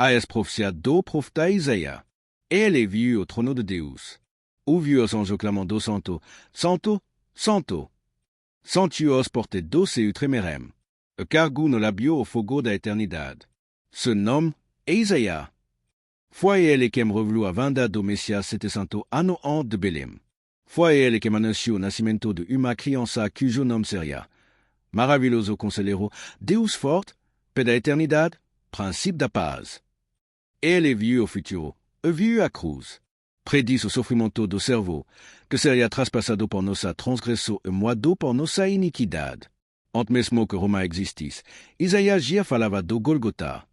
AS profecia do profeta Isaia. Ele viu o trono de Deus. Ouviu os anjos clamando Santo, Santo, Santo. Sentiu-os porter doce e tremerem. O cargo no labio o fogo da eternidade. Ce nome é Isaia. Foi ele que me revelou a vinda do Messias 700 anos antes de Belém. Foi ele que me anunciou o nascimento de uma criança cujo nome seria Maravilhoso Conselheiro, Deus forte, Pai da eternidade, Príncipe da paz. Ele viu o futuro, viu a cruz. Predisse o sofrimento do servo, que seria traspassado por nossa transgressão e moado por nossa iniquidade. Antes mesmo que Roma existisse, Isaías já falava do Golgotha.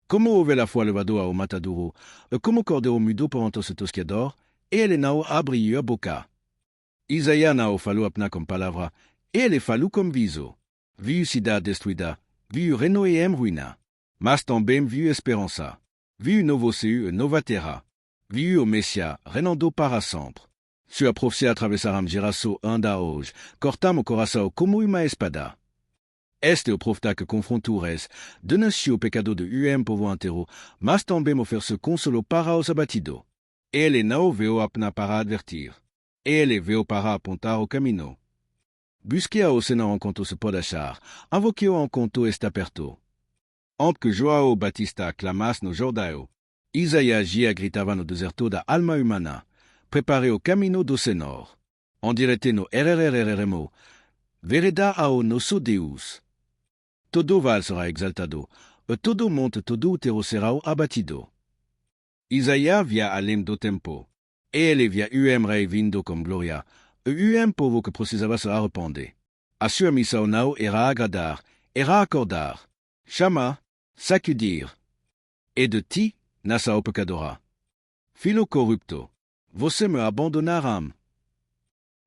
Como houve la foi levado ao matadouro, e como o cordeiro mudou perante os tosquiador, ele não abriu a boca. Isaías não falou apenas com palavra, ele falou com viso. Viu cidade destruída, viu reino e ruína, mas também viu esperança. Viu novo céu e nova terra. Viu o Messias reinando para sempre. Sua profecia atravessaram geração anda hoje, cortamos o coração como uma espada. Este é o profeta que confrontou o reis, denunciou o pecado de povo inteiro, mas também ofereceu consolo para os abatidos. Ele não veio apenas para advertir. Ele veio para apontar o caminho. Busquei-o se não enquanto se pode achar, invoquei-o enquanto está perto. Antes que João Batista clamasse no Jordão, Isaías já gritava no deserto da alma humana, preparei o caminho do Senhor. Endireitei no RRRRMO, vereda ao nosso Deus. Todo vale será exaltado, e todo monte, todo útero será abatido. Isaías via além do tempo. Ele via rei vindo com glória, e povo que precisava se arrepender. A sua missão não era agradar, era acordar, chamar, sacudir. E de ti nasce o pecador. Filho corrupto, você me abandonará.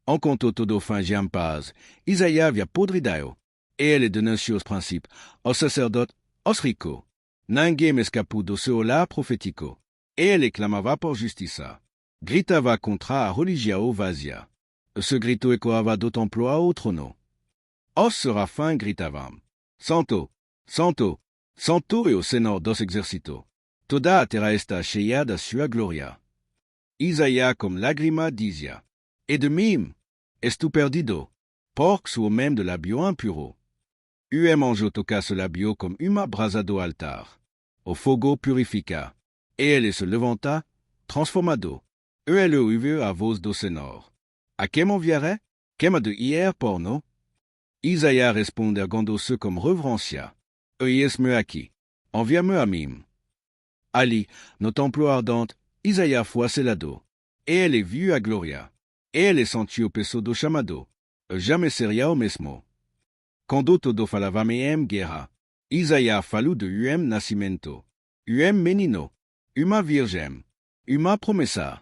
Enquanto todo fingia em paz, Isaías via podridão. Ele denunciou os princípios, os sacerdotes, os ricos. Ninguém me escapou do seu olhar profético. Ele clamava por justiça. Gritava contra a religião vazia. Ce grito ecoava do templo ao trono. Os serafins gritavam: Santo, Santo, Santo é o Senhor dos exércitos. Toda a terra está cheia da sua glória. Isaías com lágrima dizia: E de mim, estou perdido, porque sou même de labio impuro. Anjo tocasse labio comme uma brasa do altar. O fogo purifica. Ele se levanta, transformado. Ele ouviu a voz do Senhor. A quem m'envierait? Quem de hier por nous? Isaías responde erguendo-se com reverência. Eis-me aqui. Envia-me a mim. Ali, no templo ardente, Isaías foi selado. Ele viu a glória. Ele sentiu o peso do chamado. Jamais seria o mesmo. Quando todo falava em guerra, Isaías falou de nascimento. Menino. Uma virgem. Uma promessa.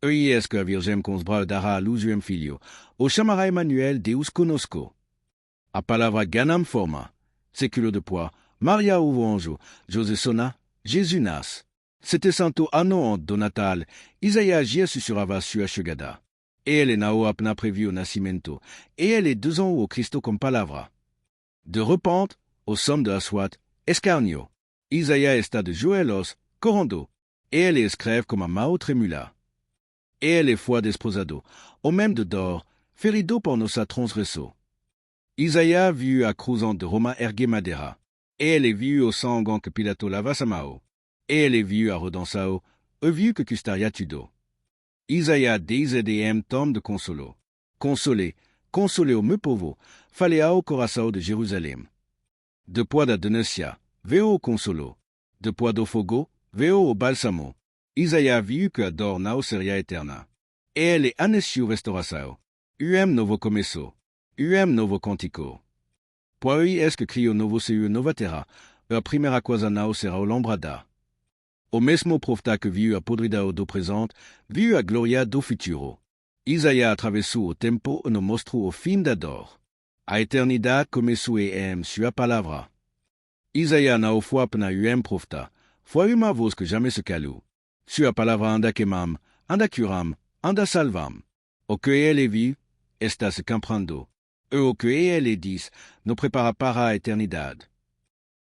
Eis que a virgem com os braços dará à luz filho. O chamará Emmanuel, Deus conosco. A palavra ganha forma. Século depois, Maria ouve o anjo, José sonna, Jesus nasce. 700 anos do Natal, Isaías já sussurrava sua chegada. Ele não apenas previu o nascimento, e ele desonrou o Cristo com palavra. De repente, au somme de Aswat, escarniu. Isaías está de joelhos, correndo. Ele escreve com a mão tremula. Ele foi desposado, au même de dor, ferido por nossa transgressão. Isaías viu a cruzão de Roma erguer madeira. Ele viu o sangue que Pilato lava sa mão. Ele viu a redenção, e viu que custaria tudo. Isaías desde tom de consolo. Consolé o meu povo, fale ao coração de Jerusalém. Depois da denúncia, veio o consolo. Depois do fogo, veio o bálsamo. Isaías viu que a dor não seria eterna. Ele anunciou restauração. Novo começo. Novo cântico. Pois é que criou novo céu e nova terra, e a primeira coisa não será lembrada. O mesmo profeta que viu a podridão do presente, viu a glória do futuro. Isaías atravessou o tempo e nos mostrou o fim da dor. A eternidade começou em sua palavra. Isaías não foi apenas profeta, foi uma voz que jamais se calou. Sua palavra anda queimam, anda curam, anda salvam. O que ele viu, está se cumprindo. E o que ele diz, nos prepara para a eternidade.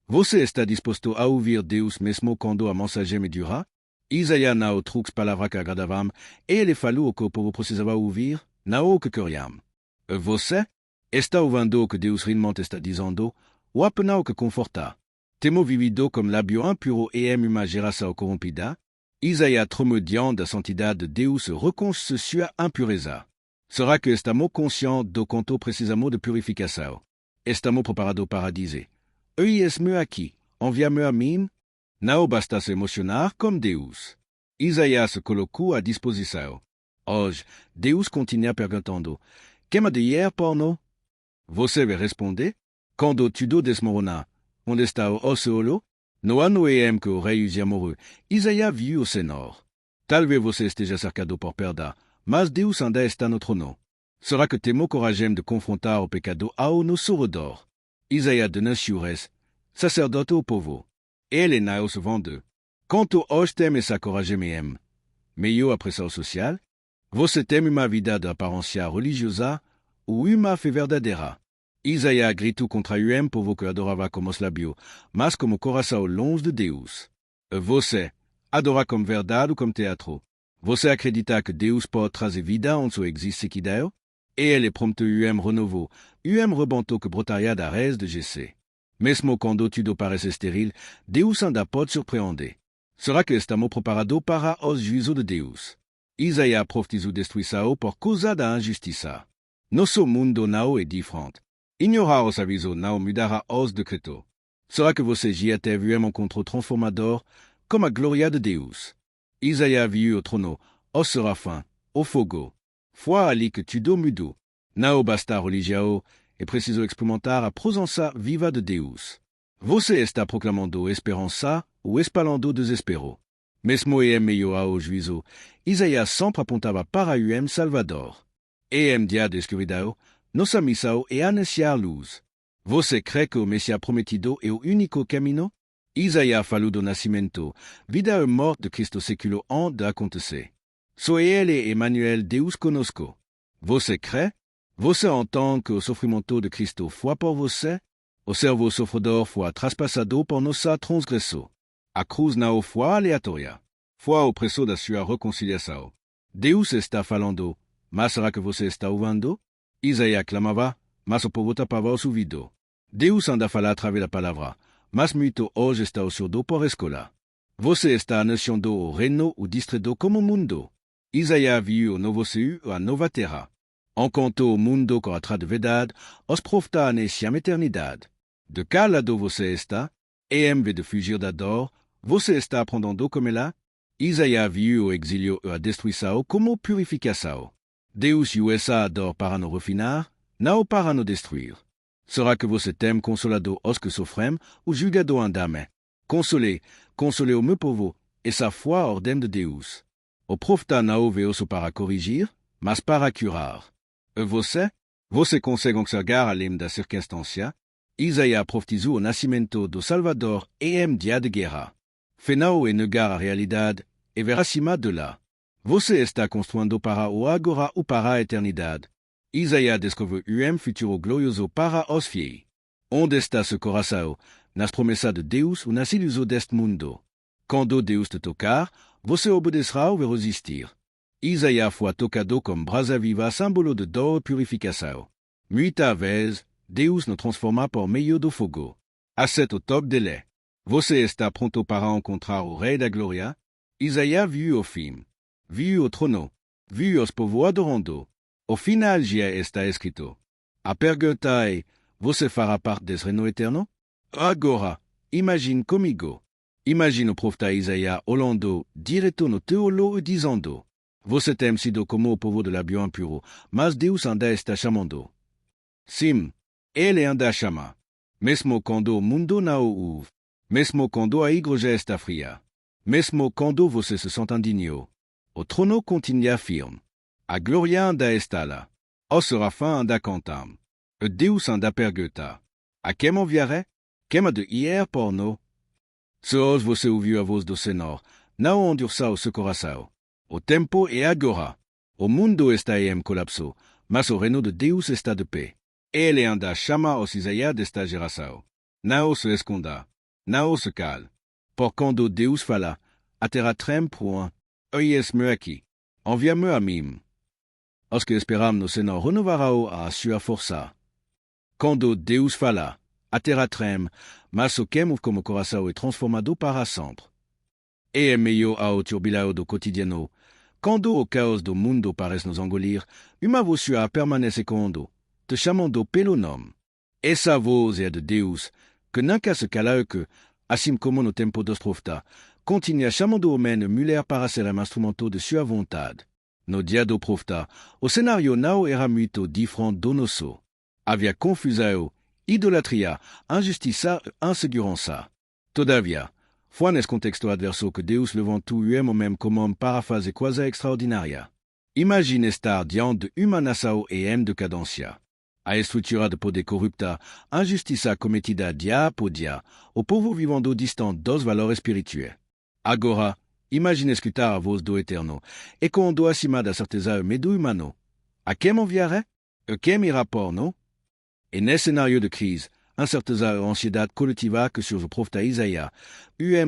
Você está disposto a ouvir Deus mesmo quando a mensagem me dura? Isaia não trouxe palavra que agradavam, e ele falou que o povo precisava ouvir, não o que queriam. Você está ouvindo o que Deus realmente está dizendo, ou apenas o que conforta? Temo vivido como lábio impuro e uma geração corrompida? Isaia tromediante da santidade de Deus reconhece sua impureza. Será que estamos conscientes do quanto precisamos de purificação? Estamos preparados para dizer: eis-me aqui, envia-me a mim? Não basta se emocionar como Deus. Isaías se colocou à disposição. Hoje, Deus continua perguntando: "Quem de hier por nós?" Você vai responder: "Quando tudo desmorona, onde está o solo?" No ano EM que o rei morreu, Isaías viu o Senhor. Talvez você esteja cercado por perda, mas Deus ainda está no trono. Será que temos coragem de confrontar o pecado ao nosso redor? Isaías de Naciures, sacerdote ao povo. Ele não se vende. Quanto hoje tem essa coragem mesmo? Meio a pressão social? Você tem uma vida de aparência religiosa ou uma fé verdadeira? Isaías gritou contra o povo que adorava como os lábios, mas como coração longe de Deus. Você adora como verdade ou como teatro? Você acredita que Deus pode trazer vida em sua existência? E ele prometeu renovo, rebentou que brotaria da raiz de Jessé. Mesmo quando tudo parece estéril, Deus ainda pode surpreender. Será que estamos preparados para os juízos de Deus? Isaías profetizou destruição por causa da injustiça. Nosso mundo não é diferente. Ignorar os avisos não mudará os decretos. Será que você já teve um encontro transformador como a glória de Deus? Isaías viu o trono, os serafins, o fogo. Foi ali que tudo mudou. Não basta religião, é preciso experimentar a presença viva de Deus. Você está proclamando esperança ou espalhando desespero? Mesmo em meio ao juízo, Isaías sempre apontava para o Salvador. Em dia de escuridão, nossa missão é anunciar luz. Você crê que o Messias prometido é o único caminho? Isaías falou do nascimento, vida e morte de Cristo século antes de acontecer. Só ele, Emmanuel, Deus conosco. Você crê? Você entende que o sofrimento de Cristo foi por você? O servo sofredor foi traspassado por nossa transgressão. A cruz não foi aleatória. Foi o preço da sua reconciliação. Deus está falando, mas será que você está ouvindo? Isaías clamava, mas o povo tapava os ouvidos. Deus anda a falar através da palavra, mas muito hoje está o surdo por a escola. Você está anunciando o reino ou distrito como o mundo. Isaías viu o novo céu e a nova terra. Enquanto o mundo correrá de verdade, os profetas anunciam a eternidade. De qual lado você está? E em vez de fugir da dor, você está aprendendo como ela? Isaías viu o exílio e a destruição como purificação. Deus usa a dor para nos refinar, não para nos destruir. Será que você tem consolado os que sofrem ou julgado andame? Consolez o meu povo, essa foi a ordem de Deus. O profeta não veio para corrigir, mas para curar. E você consegue enxergar além da circunstância? Isaías profetizou o nascimento do Salvador em dia de guerra. Fenau é negar a realidade e ver acima de lá. Você está construindo para o agora ou para a eternidade. Isaías descreveu futuro glorioso para os fiéis. Onde está seu coração? Nas promessas de Deus ou nas ilusões deste mundo? Quando Deus te tocar, você obedecerá ou vai resistir. Isaías foi tocado como brasa viva, símbolo de dor e purificação. Muitas vezes, Deus nos transforma por meio do fogo. Aceite o toque de lei. Você está pronto para encontrar o Rei da Glória? Isaías viu o fim. Viu o trono. Viu os povos adorando. Au final já está escrito. A pergunta é: você fará parte desse reino eterno? Agora, imagine comigo. Imagine o profeta Isaías olhando direto no teu olho e dizendo: você tem sido como o povo de lábio impuro, mas Deus ainda está chamando. Sim, ele ainda chama. Mesmo quando o mundo não o ouve. Mesmo quando a igreja está fria. Mesmo quando você se sente indigno. O trono continua firme. A glória ainda está lá. Os serafins ainda cantam. E Deus ainda pergunta: a quem enviarei? Quem de hier por nós? Se hoje você ouviu a voz do Senhor, não endurça o seu coração. O tempo é agora. O mundo está em colapso, mas o reino de Deus está de pé. Ele ainda chama os Isaías desta geração. Não se esconda. Nao se cal. Por quando Deus fala, ateratrem proan, oies me aqui. Envia me a mim. Os que esperam no Senhor renovarão a sua força. Quando Deus fala, ateratrem, mas o quemo como coração é transformado para sempre. E é meio ao turbilhão do cotidiano. Quando o caos do mundo parece nos engolir, uma voz sua permanece condo, te chamando pelo nome. Essa voz é de Deus, que nunca se cala que, assim como no tempo dos profetas, continua chamando o homem mulher para ser um instrumento de sua vontade. No dia do profeta, o cenário não era muito diferente do nosso. Havia confusão, idolatria, injustiça e insegurança. Todavia, foi nesse contexto adverso que Deus levantou o homem como uma parafase quase extraordinária. Imagine estar diante de uma nação em decadência. A estrutura de poder corrupta, a injustiça cometida dia por dia, o povo vivendo distante dos valores espirituais. Agora, imagine escutar a voz do Eterno, e quando acima da certeza o medo humano. A quem enviará? A quem irá por nous? E nesse cenário de crise, incerteza e ansiedade coletiva que surge o profeta Isaías,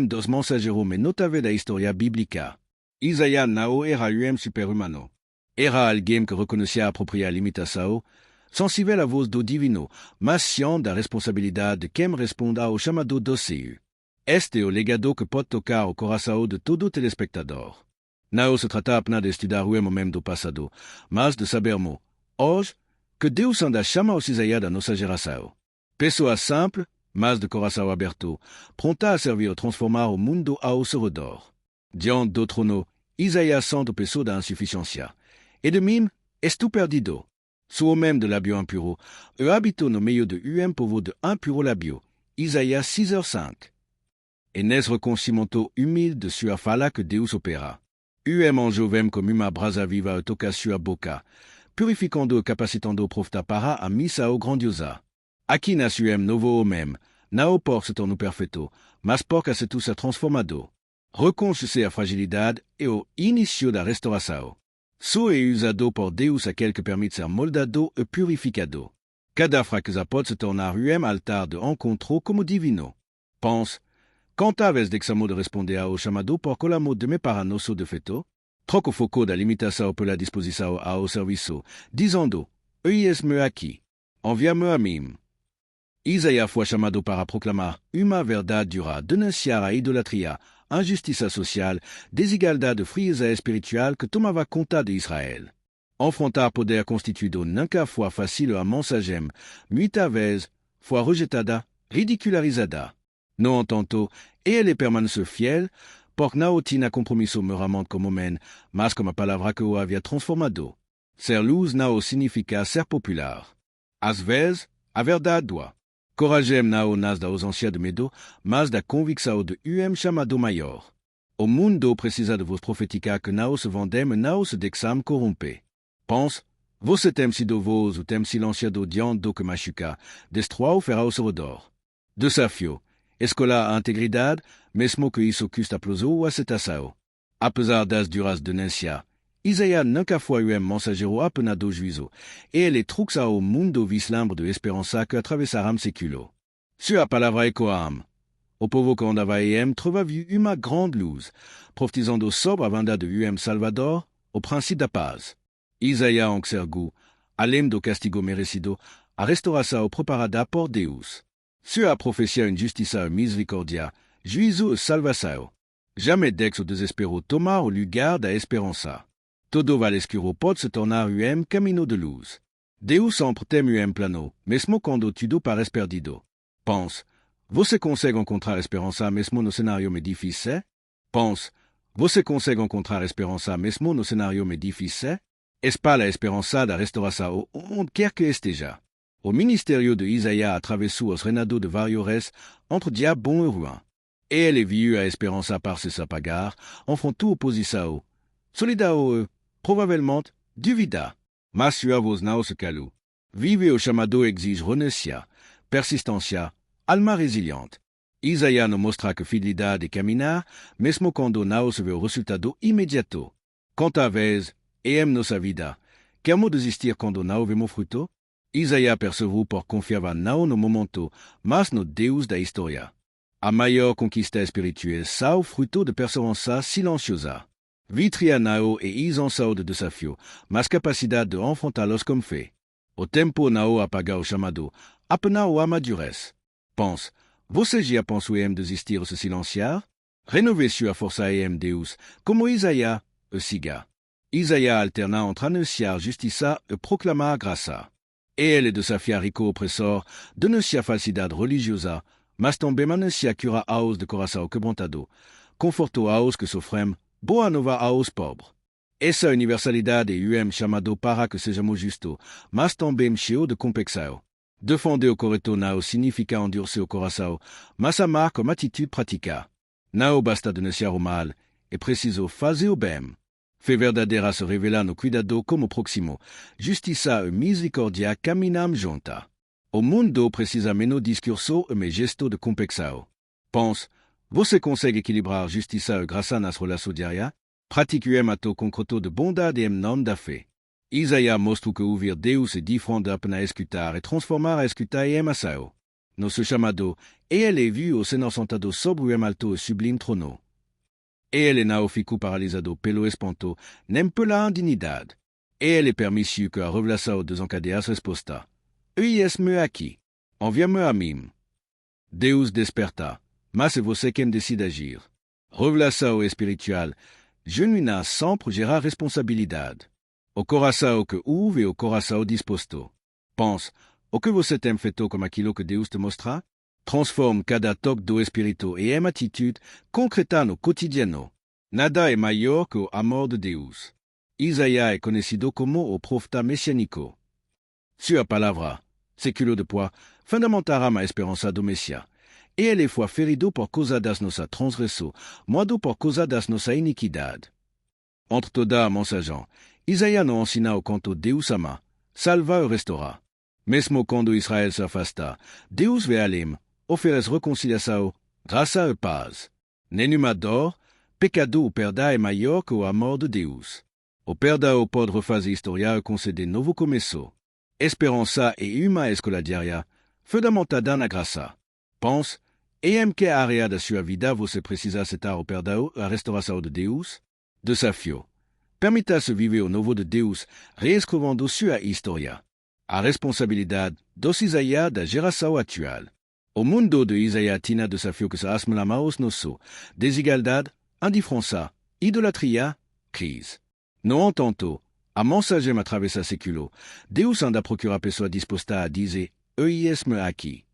dos mensageiros mais notáveis da história bíblica. Isaías não era super-humano. Era alguém que reconhecia a própria limitação, sensível à voz do divino, mas ciente da responsabilidade de quem responde ao chamado do céu. Este é o legado que pode tocar o coração de todo telespectador. Não se trata apenas de estudar o momento do passado, mas de sabermos, hoje, que Deus anda chama aos Isaías da nossa geração. Pessoa simples, mas de coração aberto, pronta a servir a transformar o mundo ao seu redor. Diante do trono, Isaías sente o peso da insuficiência. E de mim, estou perdido. Sou homem de lábio impuro, e habito no meio de povo de impuro lábio. Isaías 6:5. E nesse reconhecimento humilde de sua fala que Deus opera. Jovem como uma brasa viva toca sua boca, purificando e capacitando o profeta para a missão grandiosa. Aqui nasce novo homem, não por se tornar perfeito, mas porque se tu se transformado. Reconhecer a fragilidade é o início da restauração. Só é usado por Deus aquele que permite ser moldado e purificado. Cada fraqueza pode se tornar altar de encontro como divino. Pense, quantas vezes deixamos de responder ao chamado por colamo de me para nosso defeito? Troco o foco da limitação pela disposição ao serviço, dizendo, eis-me aqui, envia-me a mim. Isaías foi chamado para proclamar uma verdade dura, denunciar a idolatria, a injustiça social, desigualdade e frieza espiritual que tomava conta de Israel. Enfrentar poder constituído nunca foi fácil a mensagem, muitas vezes foi rejeitada, ridicularizada. No entanto, ele permaneceu fiel, porque não tinha compromisso meramente como homem, mas como a palavra que o havia transformado. Ser luz não significa ser popular. Às vezes, a verdade doa. Coragem não nasce da ausência de medo, mas da convicção de chamado maior. O mundo precisa de vos profética que não se vendem e não se deixam corromper. Pense, você tem sido vos ou tem silenciado diante do que machuca, destrói ou fará ao seu redor. Desafio. Escolar a integridade, mesmo que isso custe aplauso ou aceitação. Apesar das duras denúncias, Isaías nunca foi mensageiro apenas do juízo, e ele trouxe ao mundo vislambre de esperança que atravessará século. Sua palavra ecoa. O povo que andava trouva vu uma grande luz, profetizando sobre a vinda de Salvador, o príncipe da paz. Isaías enxergou, além do castigo merecido, a restauração preparada por Deus. Sua profecia em justiça e misericórdia, juízo e salvação. Jamais deixe o desespero tomar o lugar da esperança. Todo vale escuro pode se tornar caminho de luz. Deus sempre tem plano, mesmo quando tudo parece perdido. Pense, você consegue encontrar esperança mesmo no cenário mais difícil? Pense, você consegue encontrar esperança mesmo no cenário mais difícil? Espalhe a esperança da restauração onde quer que esteja. O ministério de Isaías atravessou os reinados de vários reis entre dia bom e ruim. E ele viu a esperança par se apagar, enfrentou oposição. Solidário, provavelmente, duvida. Mas sua voz não se calou. Viver o chamado exige renúncia, persistência, alma resiliente. Isaías nos mostra que fidelidade é caminhar, mesmo quando não se vê o resultado imediato. Quantas vezes, nossa vida, queremos desistir quando não vemos fruto? Isaías percebeu por confiava não no momento, mas no Deus da história. A maior conquista espiritual sao fruto de perseverança silenciosa. Vitria nao e isenção de desafio, mas capacidade de enfrentá-los como fé. O tempo nao apaga o chamado, apenas o amadurez. Pense, você já pensou em desistir ou se silenciar? Renové sua força em Deus, como Isaías e siga. Isaías alterna entre anunciar justiça e proclamar graça. E ele desafia rico opressor, denuncia falsidade religiosa, mas também anuncia cura aos de coração quebrantado, conforto aos que sofrem, boa nova aos pobres. Essa universalidade é um chamado para que sejamos justos, mas também cheio de complexão. Defender o correto não significa endurecer o coração, mas amar como atitude prática. Não basta denunciar o mal, é preciso fazer o bem. Fé verdadeira se revela no cuidado como próximo, justiça e misericórdia caminham juntas. O mundo precisa menos discurso e mais gesto de complexão. Pense, você consegue equilibrar justiça e graça nas relações diárias? Pratique o ato concreto de bondade em nome da fé. Isaías mostra que ouvir Deus é diferente apenas escutar e transformar a escuta em ação. Nosso chamado é ele viu o Senhor sentado sobre o alto e sublime trono. E ele não ficou paralisado pelo espanto, nem pela indignidade. E ele permitiu que a revelação desencadeasse resposta. Eis-me aqui. Envia-me a mim. Deus desperta, mas é você quem decide agir. Revelação espiritual genuína sempre gera responsabilidade. O coração que ouve e o coração disposto. Pense, o que você tem feito como aquilo que Deus te mostra? Transforme cada toque do espírito e em atitude concreta no cotidiano. Nada é maior que o amor de Deus. Isaías é conhecido como o profeta messiânico. Sua palavra, século depois, fundamentará a esperança do Messias. E ele foi ferido por causa das nossas transgressões, moado por causa das nossas iniquidades. Entre toda a mensagem, Isaías não ensina o quanto Deus ama, salva e restaura. Mesmo quando Israel se afasta, Deus vê além, oferece reconciliação, graça e paz. Nenhuma dor, pecado ou perda é maior que o amor de Deus. O perdão pode refazer a história e conceder novo começo. Esperança é uma escola diária, fundamentada na graça. Pense, e em que área da sua vida você precisa aceitar o perdão e a restauração de Deus? Desafio. Permita-se viver o novo de Deus, reescrevendo sua história. A responsabilidade dos Isaías da geração atual. O mundo de Isaías tinha desafio que se assemelham aos nossos: desigualdade, indiferença, idolatria, crise. No entanto, a mensagem atravessa século. Deus anda a procurar pessoas dispostas a dizer: eis-me aqui.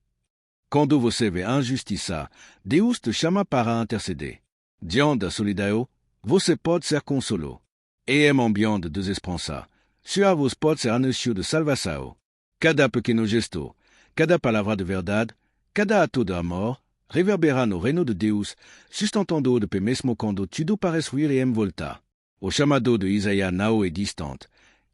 Quando você vê injustiça, Deus te chama para interceder. Diante da solidão, você pode ser consolo. E em ambiente de desesperança, sua voz pode ser anúncio de salvação. Cada pequeno gesto, cada palavra de verdade, cada ato de amor, reverbera no reino de Deus, sustentando de pé mesmo quando tudo parece ruir e em volta. O chamado de Isaías não é distante,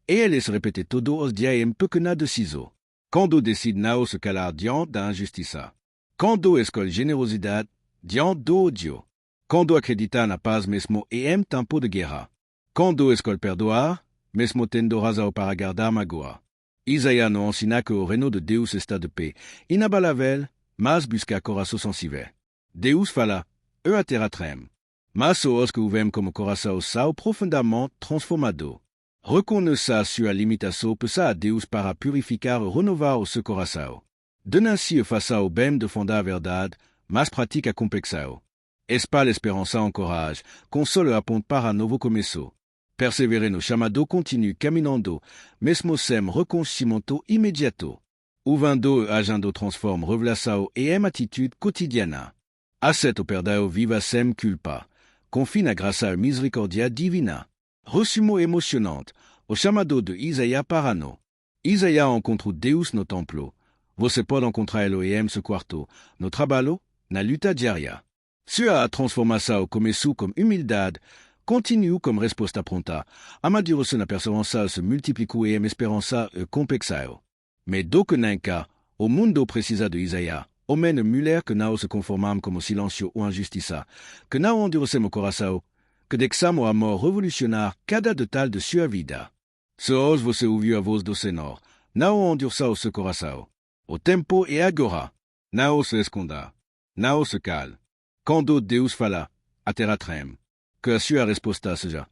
e ele se repete todos os dias em pequena decisão. Quando decide não se calar diante da injustiça. Quando escolhe generosidade diante do ódio. Quando acredita na paz mesmo e em tempo de guerra. Quando escolhe perdoar, mesmo tendo razão para guardar mágoa. Isaías não ensina que o reino de Deus está de pé, inabalável, mas busca coração sensível. Deus fala, e a terra treme. Mas os que o veem como coração são profundamente transformado. Reconheça sua limitação, peça a Deus para purificar e renovar o seu coração. Denuncie face ao bem, defenda a verdade, mas pratique a complexão. Espalhe esperança en coragem, console aponte para novo começo. Persevere no chamado continue caminhando, mesmo sem reconhecimento imediato. Ouvindo e agindo transforme revelação e em atitude cotidiana. Aceite o perdão, viva sem culpa. Confie na graça e misericórdia divina. Resumo emocionante, o chamado de Isaías para nós. Isaías encontra Deus no templo. Você pode encontrar Elohim no quarto, no trabalho, na luta diária. Sua transformação começou com humildade, continue como resposta pronta. Amadurecer na perseverança se multiplicou em esperança e complexão. Mas do que nunca, o mundo precisa de Isaías, homem e mulher que não se conformam como silêncio ou injustiça, que não endurecem o coração, que deixamos o amor revolucionar cada detalhe de sua vida. Se hoje você ouviu a voz do Senhor, não endureça o seu coração. O tempo é agora. Não se esconda. Nao se cal. Quando Deus fala, a terra treme. Que a sua resposta seja,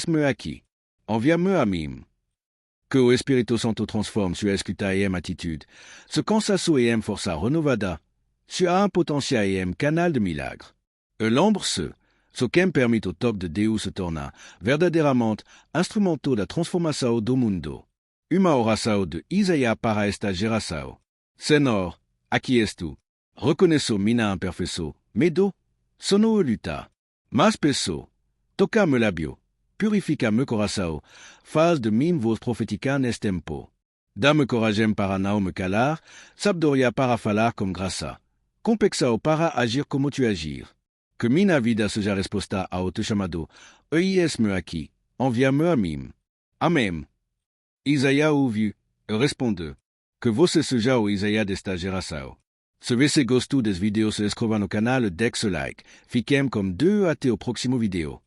me aqui. Envia-me a mim. Que o Espírito Santo transforme sua escuta e attitude. Se cansa sua força renovada, sua un potentiel e canal de milagre. E l'ombre ce que permit au top de Deus se torna verdadeiramente instrumento da transformação do mundo. Uma oração de Isaia para esta geração. Senhor, aqui és tu. Reconheço minha imperfeição, medo, sono luta. Mas peço, toca-me labio, purifica meu coração, faz de mim voz profética neste tempo. Dá-me coragem para não me calar, sabedoria para falar com graça, complexão para agir como tu agir. Que minha vida seja resposta ao teu chamado, me aqui, envia-me a mim. Amém. Isaia ouviu e respondeu, que você seja o Isaia desta geração. Se você gostou desse vídeo, se inscreva no canal e deixe o like. Fiquem com 2 até o próximo vídeo.